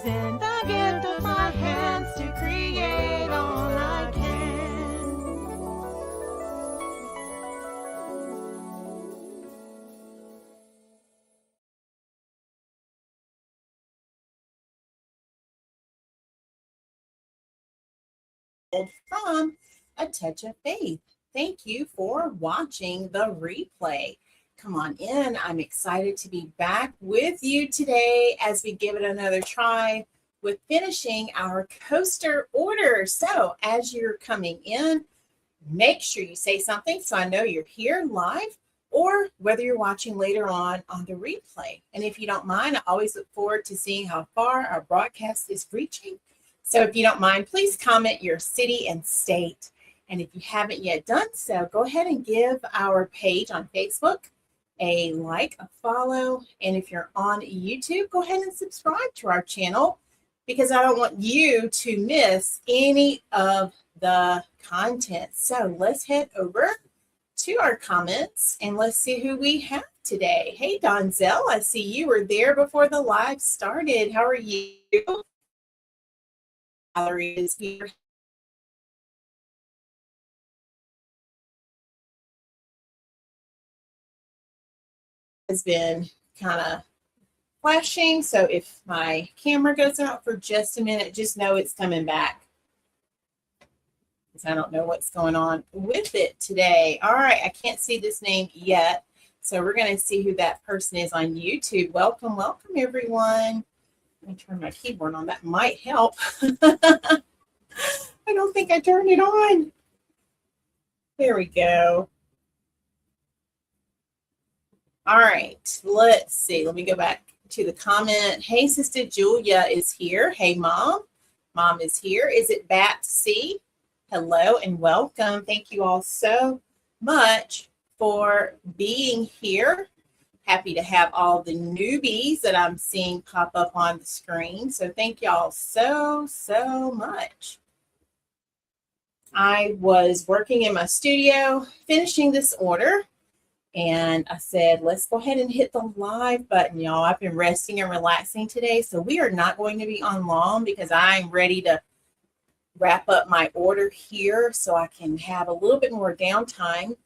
in the gift of my hands to create all I can. From A Touch of Faith. Thank you for watching the replay. Come on in. I'm excited to be back with you today as we give it another try with finishing our coaster order. So as you're coming in, make sure you say something so I know you're here live, or whether you're watching later on the replay. And if you don't mind, I always look forward to seeing how far our broadcast is reaching. So if you don't mind, please comment your city and state. And if you haven't yet done so, go ahead and give our page on Facebook a like, a follow. And if you're on YouTube, go ahead and subscribe to our channel, because I don't want you to miss any of the content. So let's head over to our comments and let's see who we have today. Hey, Donzel, I see you were there before the live started. How are you? Valerie is here. Has been kind of flashing, so if my camera goes out for just a minute, just know it's coming back, because I don't know what's going on with it today. All right, I can't see this name yet, so we're going to see who that person is on YouTube. Welcome, welcome, everyone. Let me turn my keyboard on. That might help. I don't think I turned it on. There we go. All right, let's see. Let me go back to the comment. Hey, Sister Julia is here. Hey, Mom. Mom is here. Is it Bat C? Hello and welcome. Thank you all so much for being here. Happy to have all the newbies that I'm seeing pop up on the screen. So thank y'all so much. I was working in my studio, finishing this order. And I said, let's go ahead and hit the live button, y'all. I've been resting and relaxing today, so we are not going to be on long, because I'm ready to wrap up my order here so I can have a little bit more downtime.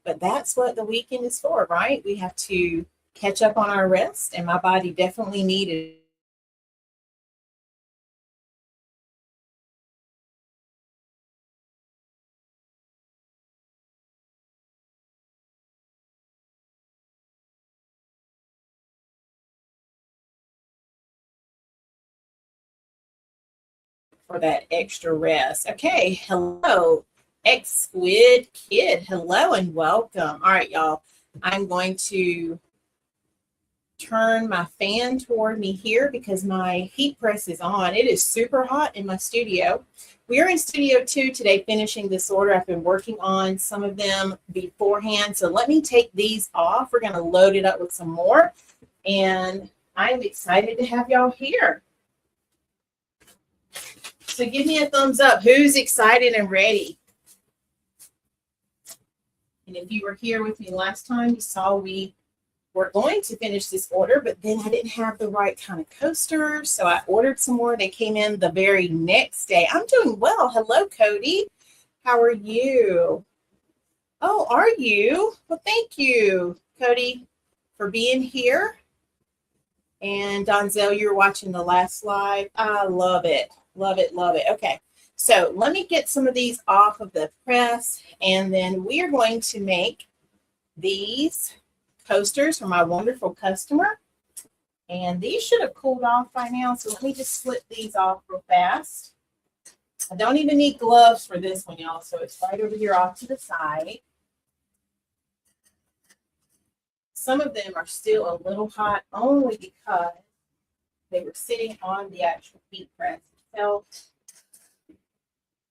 But that's what the weekend is for, right? We have to catch up on our rest, and my body definitely needed for that extra rest. Okay, hello, X-Squid Kid. Hello and welcome. All right, y'all. I'm going to turn my fan toward me here because my heat press is on. It is super hot in my studio. We are in Studio 2 today finishing this order. I've been working on some of them beforehand. So let me take these off. We're going to load it up with some more. And I'm excited to have y'all here. So give me a thumbs up. Who's excited and ready? And if you were here with me last time, you saw we were going to finish this order, but then I didn't have the right kind of coasters. So I ordered some more. They came in the very next day. I'm doing well. Hello, Cody. How are you? Oh, are you? Well, thank you, Cody, for being here. And Donzel, you're watching the last live. I love it. Love it. Love it. Okay. So let me get some of these off of the press, and then we are going to make these coasters for my wonderful customer. And these should have cooled off by now. So let me just slip these off real fast. I don't even need gloves for this one, y'all. So it's right over here off to the side. Some of them are still a little hot only because they were sitting on the actual heat press itself.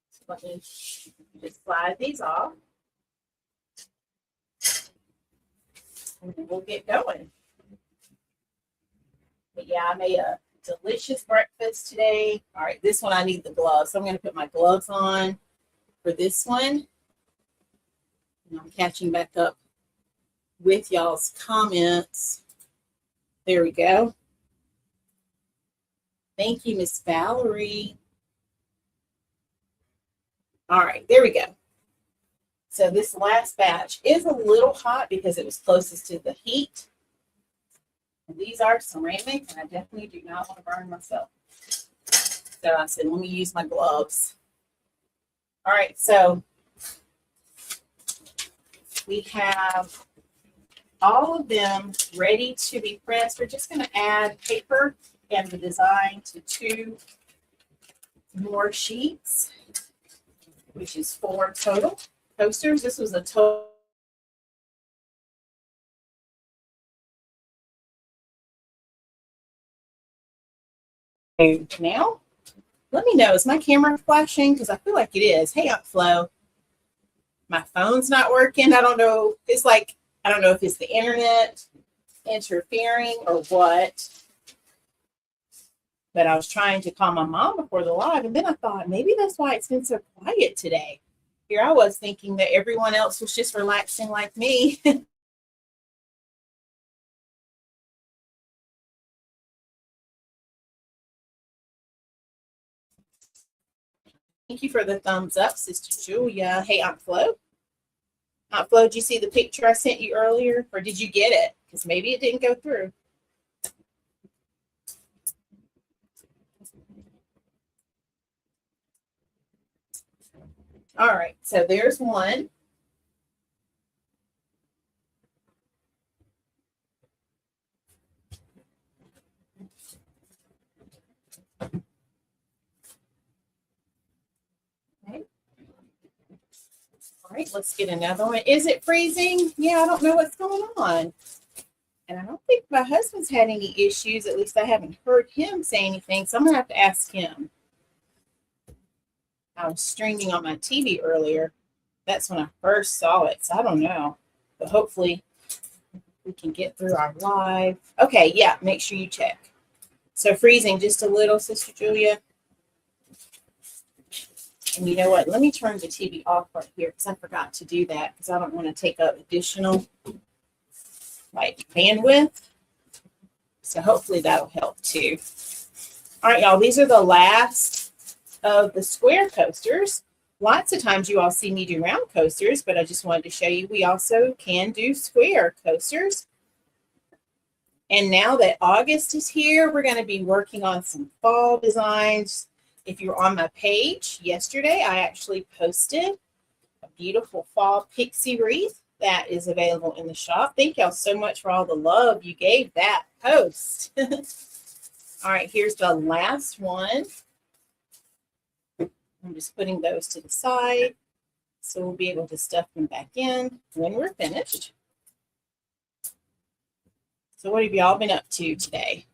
So let me just slide these off. And then we'll get going. But yeah, I made a delicious breakfast today. All right, this one I need the gloves. So I'm going to put my gloves on for this one. And I'm catching back up with y'all's comments. There we go. Thank you, Miss Valerie. All right, there we go. So this last batch is a little hot because it was closest to the heat. And these are ceramic, and I definitely do not want to burn myself. So I said, let me use my gloves. All right, so we have all of them ready to be pressed. We're just going to add paper and the design to 2 more sheets, which is 4 total coasters. This was a total. Now, let me know, is my camera flashing? Because I feel like it is. Hey, Flo. My phone's not working. I don't know. It's like, I don't know if it's the internet interfering or what. But I was trying to call my mom before the live, and then I thought maybe that's why it's been so quiet today. Here I was thinking that everyone else was just relaxing like me. Thank you for the thumbs up, Sister Julia. Hey, Aunt Flo. Aunt Flo, did you see the picture I sent you earlier? Or did you get it? Because maybe it didn't go through. All right, so there's one. Okay. All right, let's get another one. Is it freezing? Yeah, I don't know what's going on. And I don't think my husband's had any issues. At least I haven't heard him say anything. So I'm going to have to ask him. I was streaming on my TV earlier. That's when I first saw it. So I don't know. But hopefully we can get through our live. Okay, yeah, make sure you check. So freezing just a little, Sister Julia. And you know what? Let me turn the TV off right here because I forgot to do that because I don't want to take up additional bandwidth. So hopefully that'll help too. All right, y'all, these are the last of the square coasters. Lots of times you all see me do round coasters, but I just wanted to show you we also can do square coasters. And now that August is here, we're going to be working on some fall designs. If you're on my page yesterday, I actually posted a beautiful fall pixie wreath that is available in the shop. Thank y'all so much for all the love you gave that post. All right, here's the last one. I'm just putting those to the side so we'll be able to stuff them back in when we're finished. So what have y'all been up to today?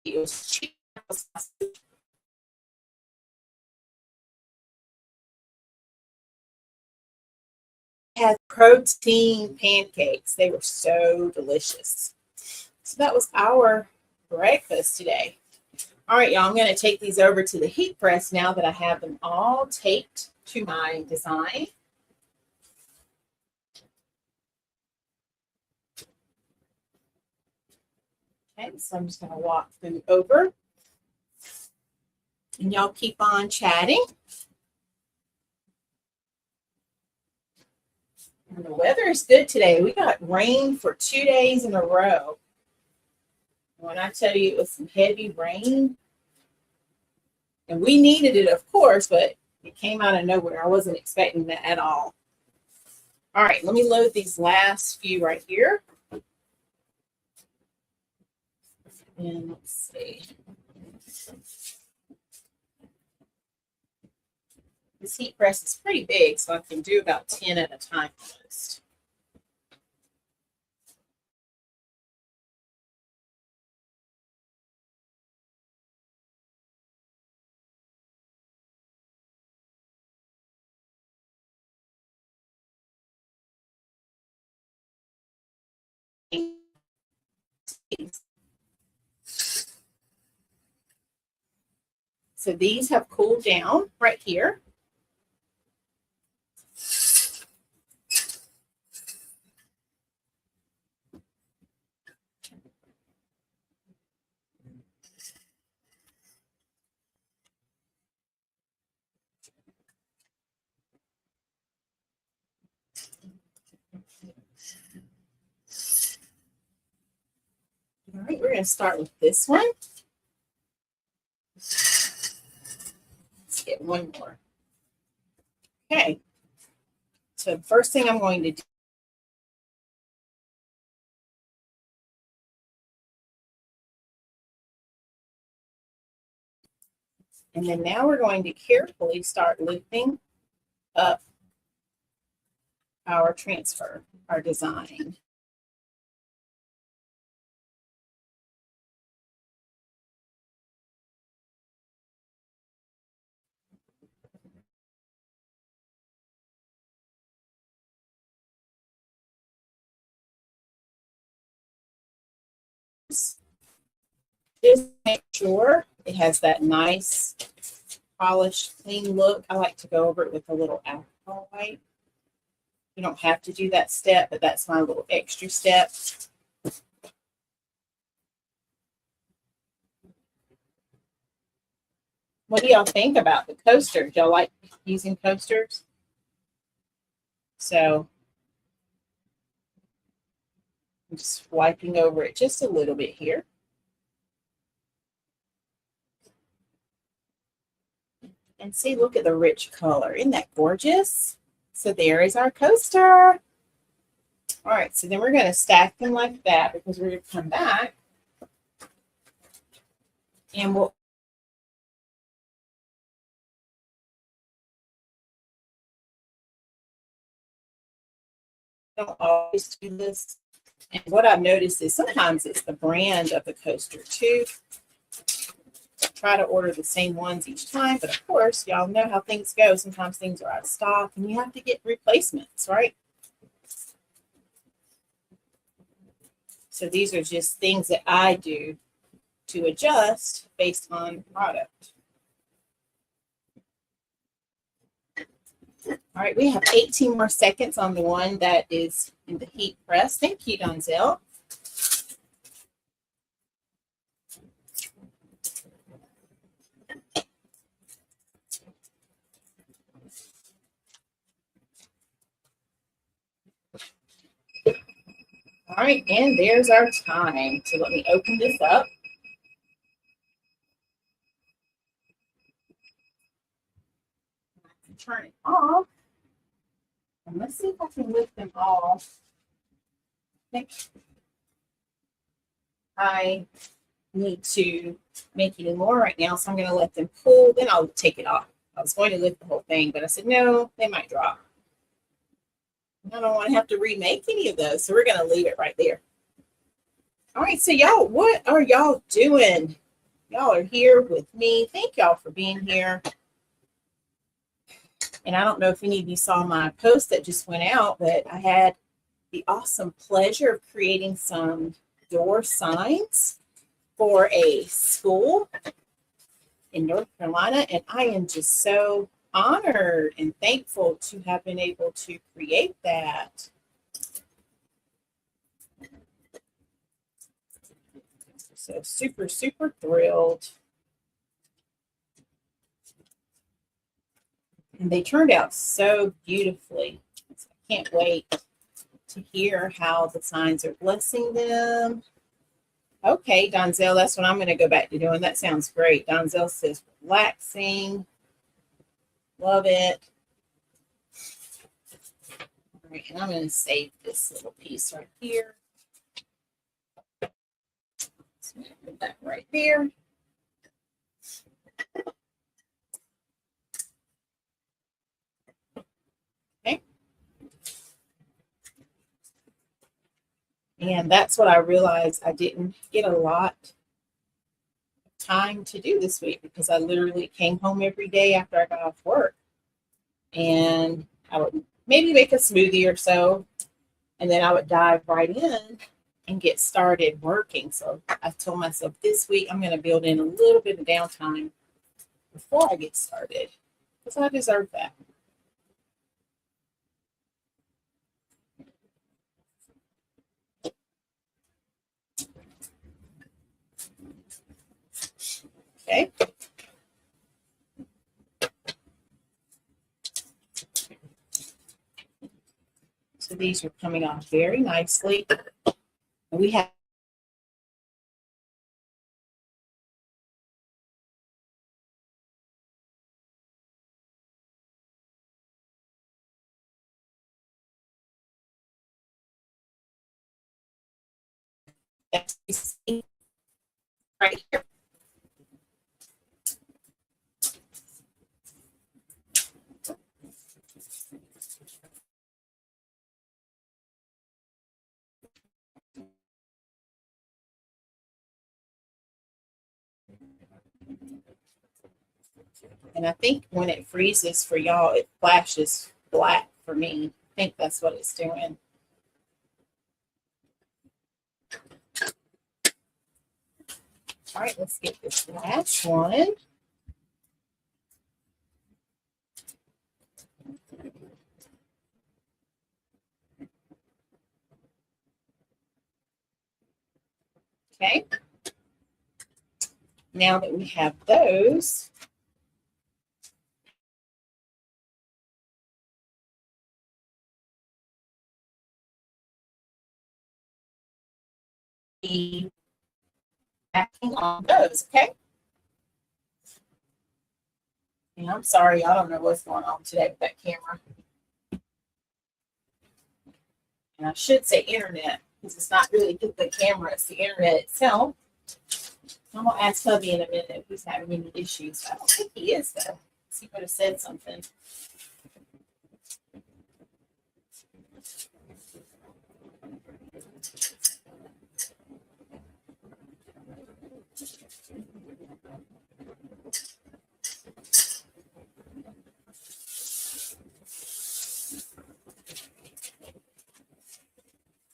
It was cheap. Had protein pancakes. They were so delicious. So that was our breakfast today. All right, y'all, I'm going to take these over to the heat press now that I have them all taped to my design. Okay, so I'm just going to walk them over. And y'all keep on chatting. And the weather is good today. We got rain for 2 days in a row. When I tell you it was some heavy rain, and we needed it, of course, but it came out of nowhere. I wasn't expecting that at all. All right, let me load these last few right here. And let's see. This heat press is pretty big, so I can do about 10 at a time almost. So these have cooled down right here. All right, we're going to start with this one. Let's get one more. Okay. So the first thing I'm going to do, and then now we're going to carefully start lifting up our transfer, our design. Just make sure it has that nice polished, clean look. I like to go over it with a little alcohol wipe. You don't have to do that step, but that's my little extra step. What do y'all think about the coasters? Y'all like using coasters? So I'm just wiping over it just a little bit here. And see, look at the rich color. Isn't that gorgeous? So there is our coaster. All right, so then we're going to stack them like that because we're going to come back and we'll don't always do this. And what I've noticed is sometimes it's the brand of the coaster too. Try to order the same ones each time, but of course, y'all know how things go. Sometimes things are out of stock and you have to get replacements, right? So these are just things that I do to adjust based on the product. All right, we have 18 more seconds on the one that is in the heat press. Thank you, Donzel. All right, and there's our time. So let me open this up. Turn it off. And let's see if I can lift them all. I need to make any more right now, so I'm going to let them cool. Then I'll take it off. I was going to lift the whole thing, but I said, no, they might drop. I don't want to have to remake any of those, so we're going to leave it right there. All right, so y'all, what are y'all doing? Y'all are here with me. Thank y'all for being here. And I don't know if any of you saw my post that just went out, but I had the awesome pleasure of creating some door signs for a school in North Carolina. And I am just so honored and thankful to have been able to create that. So super, super thrilled. And they turned out so beautifully. So I can't wait to hear how the signs are blessing them. Okay, Donzel, that's what I'm going to go back to doing. That sounds great. Donzel says relaxing. Love it. All right, and I'm going to save this little piece right here. So I'm going to put that right there. Okay. And that's what I realized I didn't get a lot of time to do this week because I literally came home every day after I got off work. And I would maybe make a smoothie or so, and then I would dive right in and get started working. So I told myself this week I'm going to build in a little bit of downtime before I get started because I deserve that. Okay. So these are coming off very nicely. And we have right here. And I think when it freezes for y'all, it flashes black for me. I think that's what it's doing. All right, let's get this last one. Okay. Now that we have those, the backing on those, okay? And I'm sorry, I don't know what's going on today with that camera. And I should say internet, because it's not really the camera, it's the internet itself. I'm going to ask hubby in a minute if he's having any issues. I don't think he is, though. He would have said something.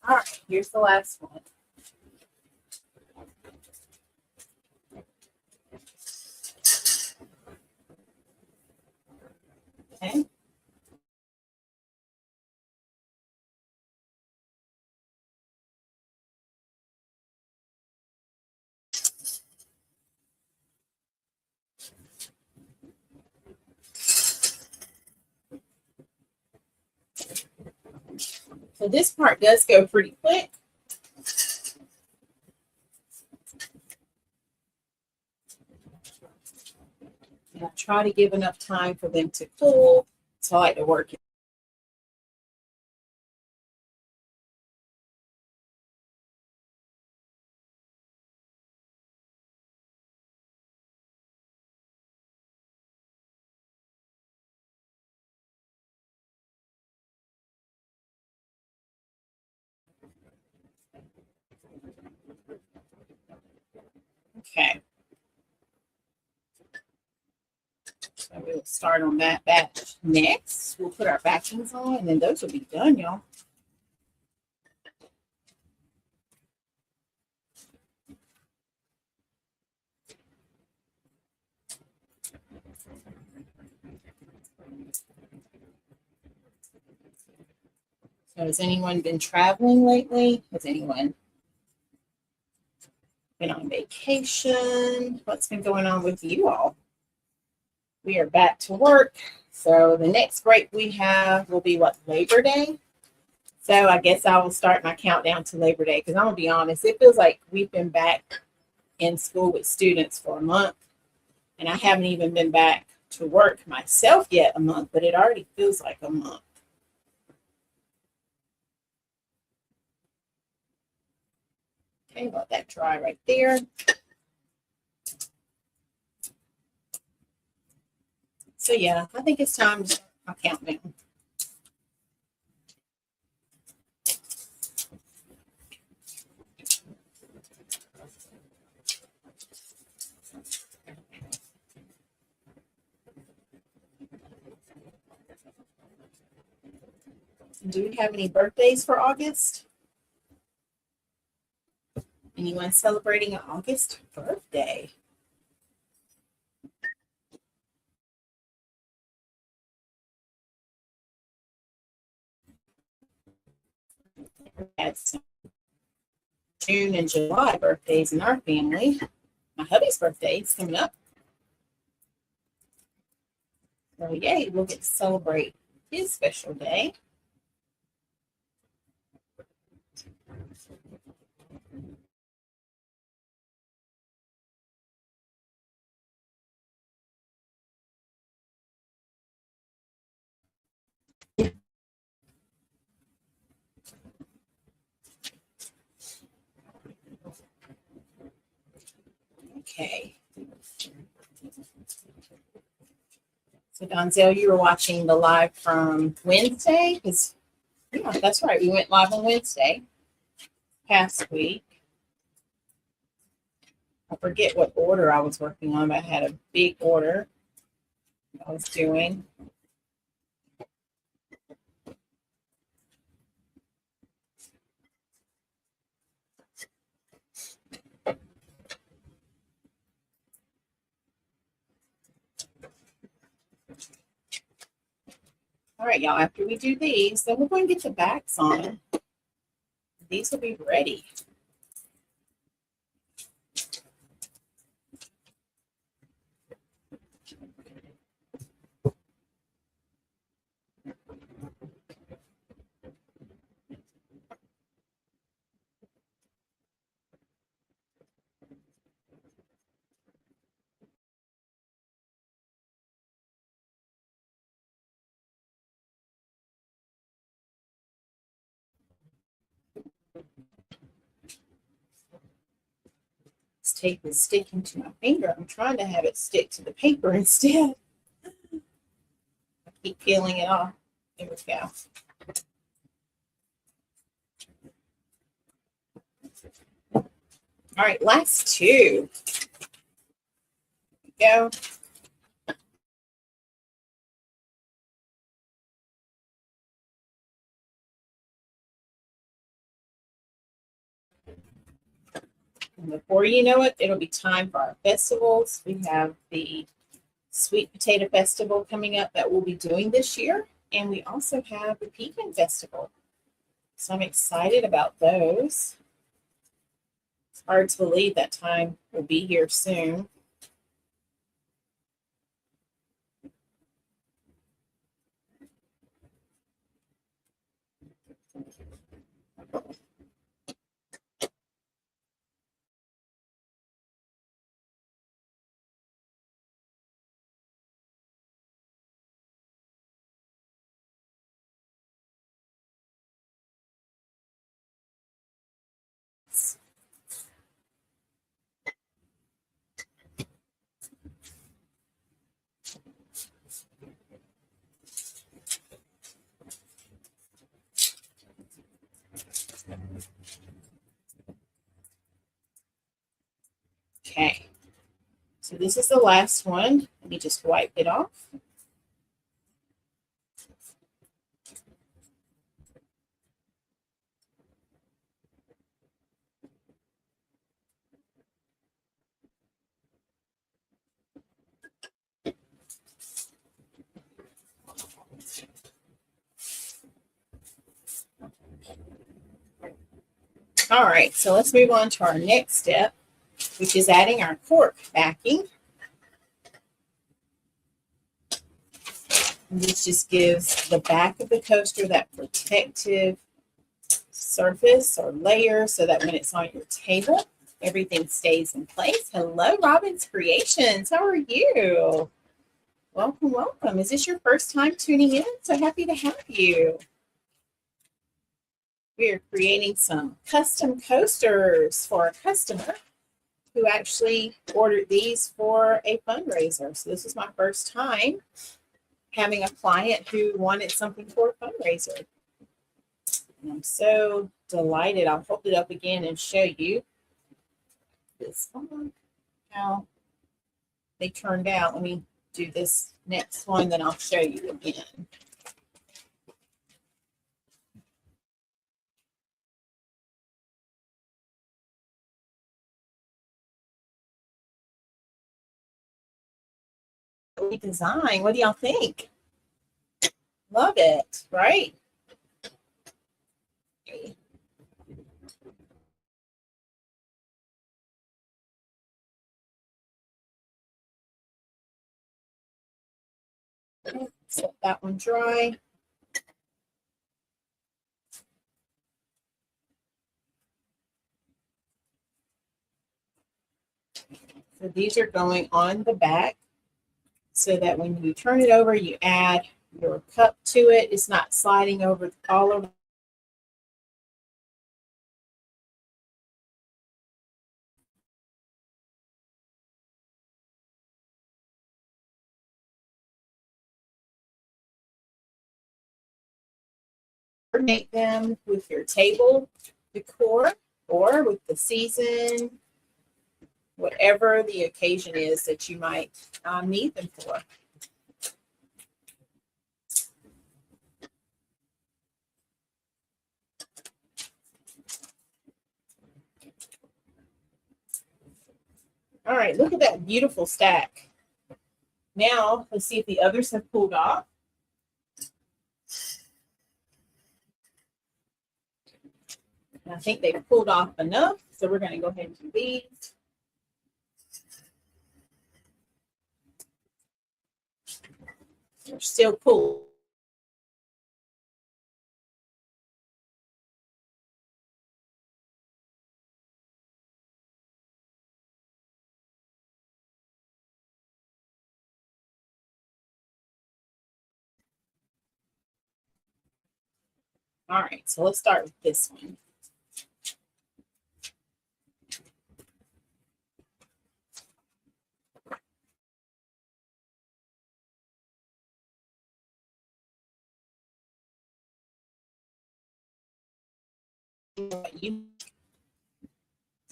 All right, here's the last one. Okay. So this part does go pretty quick. And I try to give enough time for them to cool, so I like to work it. Okay. So we'll start on that batch next. We'll put our backings on, and then those will be done, y'all. So has anyone been traveling lately? Has anyone been on vacation? What's been going on with you all? We are back to work. So the next break we have will be what, Labor Day? So I guess I will start my countdown to Labor Day, because I'm going to be honest, it feels like we've been back in school with students for a month, and I haven't even been back to work myself yet a month, but it already feels like a month. Okay, let that dry right there. So yeah, I think it's time to start my countdown. Do we have any birthdays for August? Anyone celebrating an August birthday? Had some June and July birthdays in our family. My hubby's birthday is coming up. So yay, we'll get to celebrate his special day. Okay. So Donzel, you were watching the live from Wednesday? Because yeah, that's right. We went live on Wednesday past week. I forget what order I was working on, but I had a big order I was doing. All right, y'all, after we do these, then we're going to get the backs on. These will be ready. This tape is sticking to my finger. I'm trying to have it stick to the paper instead. I keep peeling it off. There we go. All right, last two. There we go. And before you know it, it'll be time for our festivals. We have the Sweet Potato Festival coming up that we'll be doing this year. And we also have the Pecan Festival. So I'm excited about those. It's hard to believe that time will be here soon. Okay, so this is the last one. Let me just wipe it off. All right, so let's move on to our next step, which is adding our cork backing. And this just gives the back of the coaster that protective surface or layer so that when it's on your table, everything stays in place. Hello, Robin's Creations. How are you? Welcome, welcome. Is this your first time tuning in? So happy to have you. We are creating some custom coasters for a customer who actually ordered these for a fundraiser. So this is my first time having a client who wanted something for a fundraiser. And I'm so delighted. I'll hold it up again and show you this one, how they turned out. Let me do this next one, then I'll show you again. Design. What do y'all think? Love it, right? Let that one dry. So these are going on the back so that when you turn it over, you add your cup to it. It's not sliding over all over. Coordinate them with your table decor or with the season, whatever the occasion is that you might need them for. All right, look at that beautiful stack. Now, let's see if the others have pulled off. And I think they've pulled off enough, so we're going to go ahead and do these. They're still pulled. All right, so let's start with this one.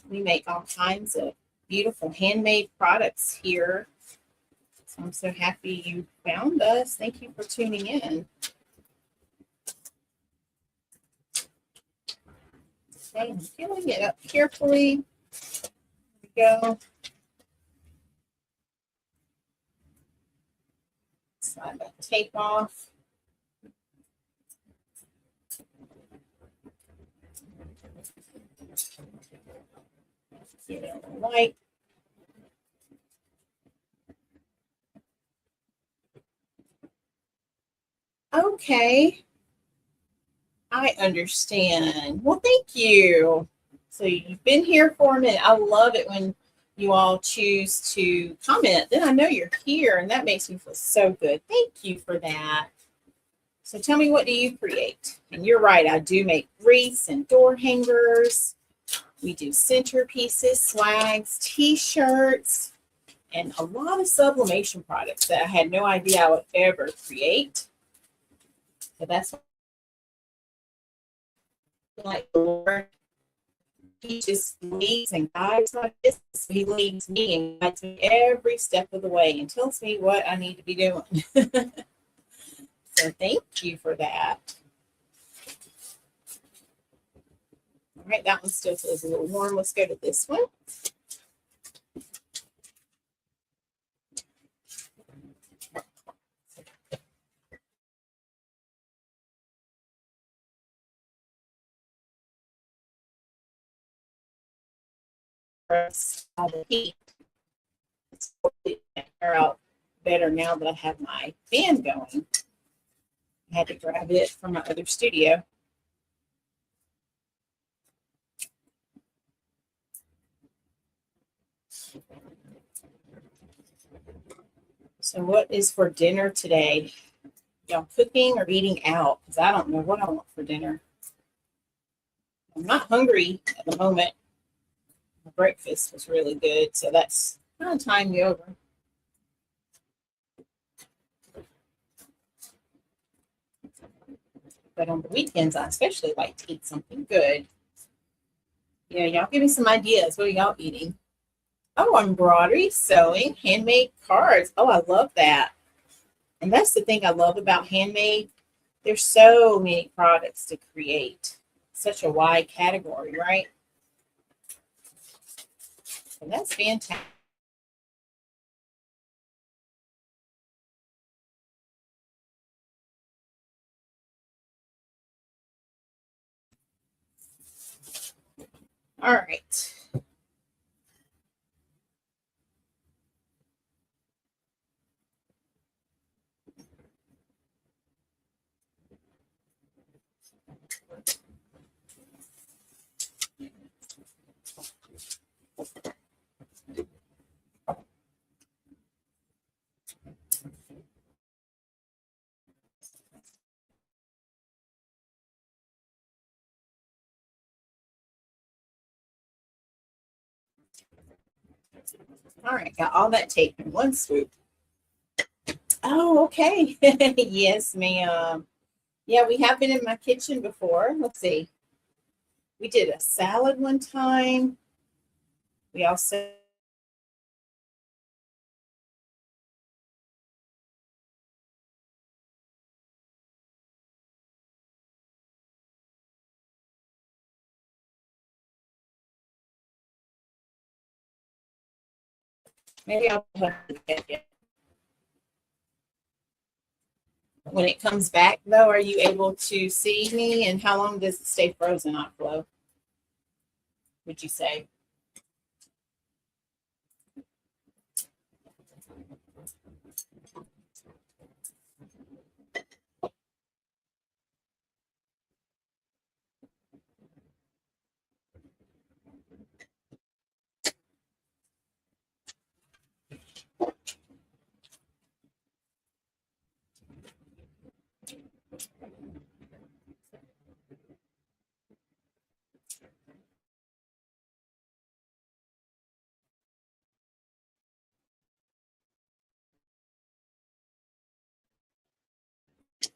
We make all kinds of beautiful handmade products here. So I'm so happy you found us. Thank you for tuning in. Okay, I'm filling it up carefully. There we go. Slide that tape off. Get it on the white. Okay. I understand. Well, thank you. So you've been here for a minute. I love it when you all choose to comment. Then I know you're here, and that makes me feel so good. Thank you for that. So tell me, what do you create? And you're right, I do make wreaths and door hangers. We do centerpieces, swags, t-shirts, and a lot of sublimation products that I had no idea I would ever create. So that's like the Lord. He just leads and guides my business. He leads me and guides me every step of the way and tells me what I need to be doing. So thank you for that. All right, that one still feels a little warm. Let's go to this one. The heat. It's out better now that I have my fan going. I had to grab it from my other studio. So what is for dinner today? Y'all cooking or eating out? Because I don't know what I want for dinner. I'm not hungry at the moment. My breakfast was really good, so that's kind of time me over. But on the weekends, I especially like to eat something good. Yeah, y'all give me some ideas. What are y'all eating? Oh, embroidery, sewing, handmade cards. Oh, I love that. And that's the thing I love about handmade. There's so many products to create. Such a wide category, right? And that's fantastic. All right. All right, got all that tape in one swoop. Oh, okay. Yes, ma'am. Yeah, we have been in my kitchen before. Let's see. We did a salad one time. We also maybe I'll have to get it. When it comes back, though, are you able to see me? And how long does it stay frozen, Flow? Would you say?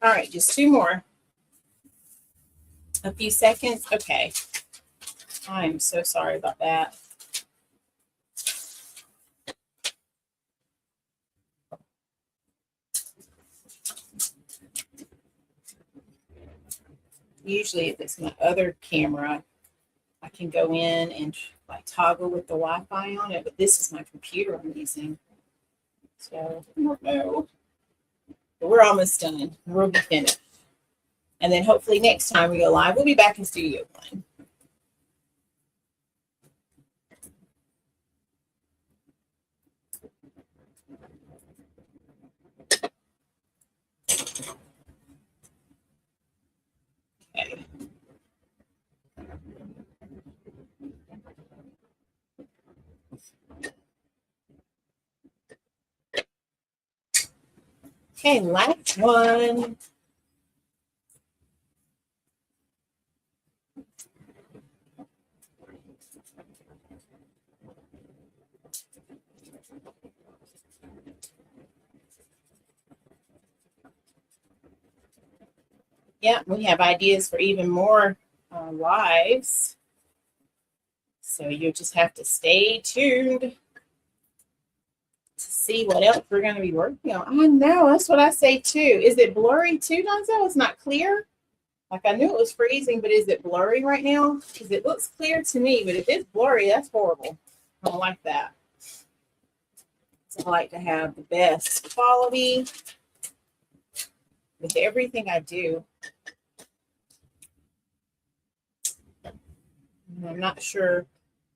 All right, just two more. A few seconds. Okay. I'm so sorry about that. Usually, if it's my other camera, I can go in and like toggle with the Wi-Fi on it, but this is my computer I'm using. So I don't know. But we're almost done. We'll be finished. And then hopefully next time we go live, we'll be back in Studio One. Okay. Okay, last one. Yeah, we have ideas for even more lives. So you'll just have to stay tuned to see what else we're going to be working on. I know, that's what I say too. Is it blurry too, Donzel? It's not clear? Like I knew it was freezing, but is it blurry right now? Because it looks clear to me, but if it's blurry, that's horrible. I don't like that. So I like to have the best quality with everything I do. And I'm not sure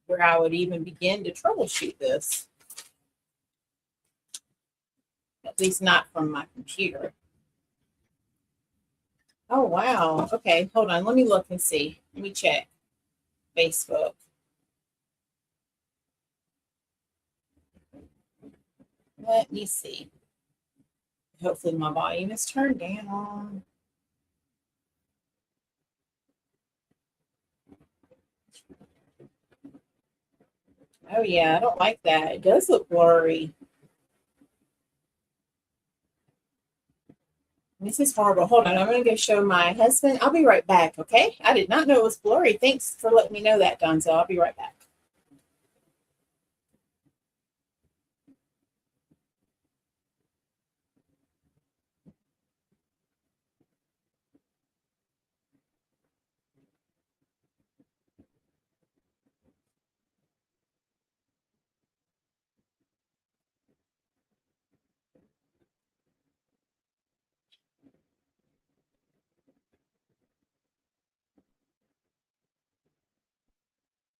where I would even begin to troubleshoot this. At least not from my computer. Oh, wow. Okay, hold on. Let me look and see. Let me check Facebook. Let me see. Hopefully my volume is turned down. Oh, yeah, I don't like that. It does look blurry. This is horrible. Hold on. I'm going to go show my husband. I'll be right back, okay? I did not know it was blurry. Thanks for letting me know that, Donzel. I'll be right back.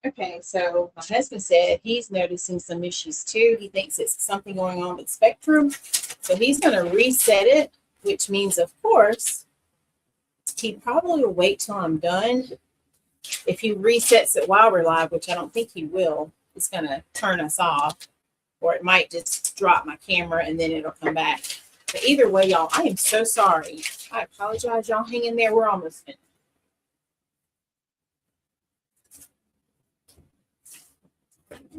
Okay, so my husband said he's noticing some issues too. He thinks it's something going on with Spectrum. So he's going to reset it, which means, of course, he probably will wait till I'm done. If he resets it while we're live, which I don't think he will, it's going to turn us off, or it might just drop my camera and then it'll come back. But either way, y'all, I am so sorry. I apologize. Y'all hang in there. We're almost finished.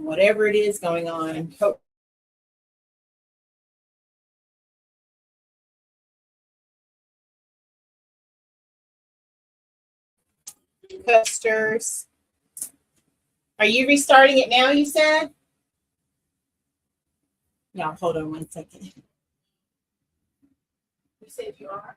whatever it is going on. Hope coasters. Are you restarting it now, you said? Y'all, hold on 1 second. You said you are?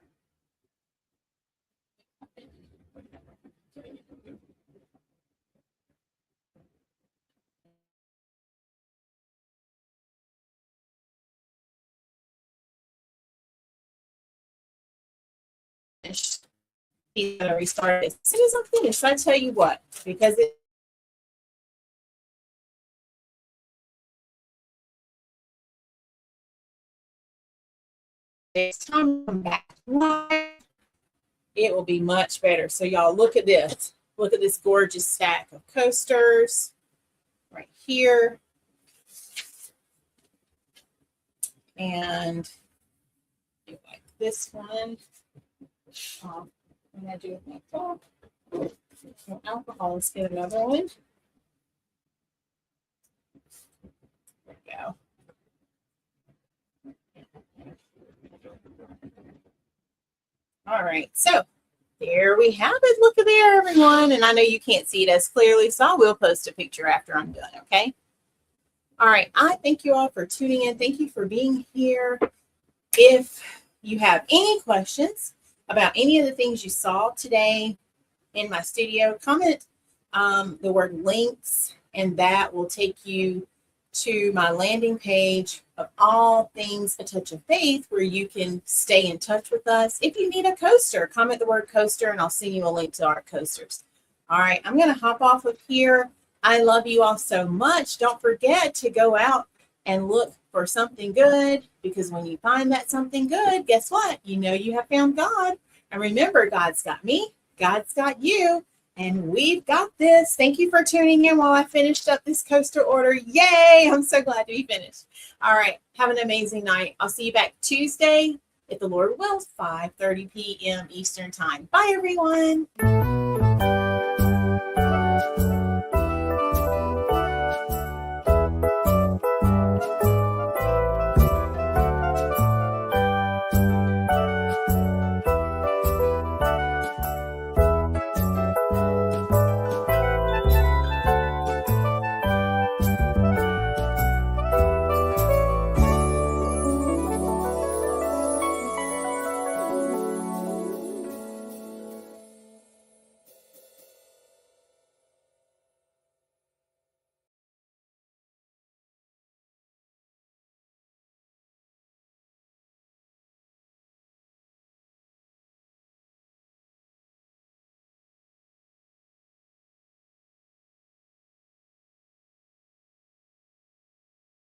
He's going to restart it. As soon as I'm finished, I tell you what, because it's time to come back. It will be much better. So y'all look at this. Look at this gorgeous stack of coasters right here. And like this one. I'm going to do it like that. No alcohol. Let's get another one. There we go. All right, so there we have it. Look at there, everyone. And I know you can't see it as clearly, so I will post a picture after I'm done, okay? All right, I thank you all for tuning in. Thank you for being here. If you have any questions about any of the things you saw today in my studio, comment the word links, and that will take you to my landing page of all things A Touch of Faith, where you can stay in touch with us. If you need a coaster, comment the word coaster and I'll send you a link to our coasters. All right, I'm going to hop off of here. I love you all so much. Don't forget to go out and look for something good, because when you find that something good, guess what? You know you have found God. And remember, God's got me, God's got you, and we've got this. Thank you for tuning in while I finished up this coaster order. Yay! I'm so glad to be finished. All right. Have an amazing night. I'll see you back Tuesday, if the Lord wills, 5:30 p.m. Eastern Time. Bye, everyone.